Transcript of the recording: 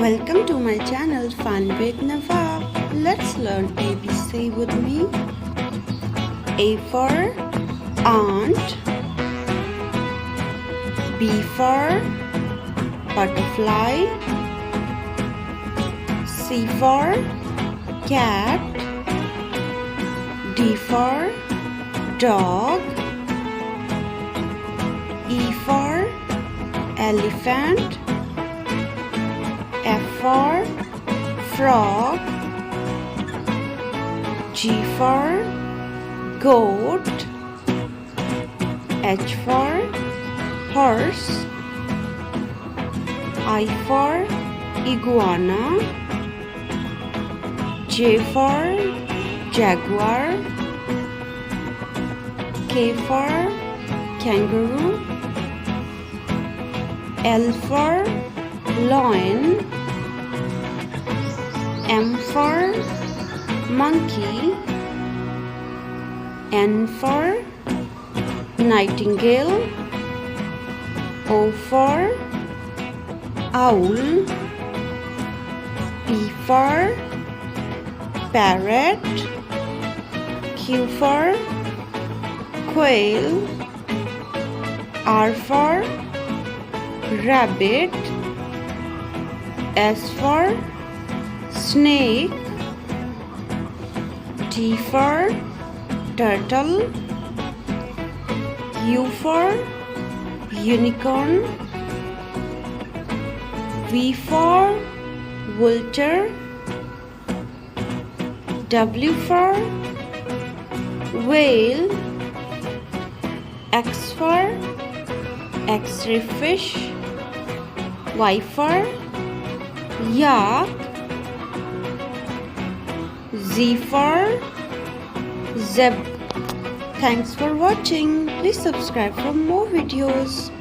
Welcome to my channel Fun with Nawab. Let's learn ABC with me. A for ant. B for butterfly. C for cat. D for dog. E for elephant. F for frog. G for goat. H for horse. I for iguana. J for jaguar. K for kangaroo. L for lion. M for monkey. N for nightingale. O for owl. P for parrot. Q for quail. R for rabbit. S for snake. T for turtle. U for unicorn. V for vulture. W for whale. X for X-ray fish. Y for yak. Z for zebra. Thanks for watching. Please subscribe for more videos.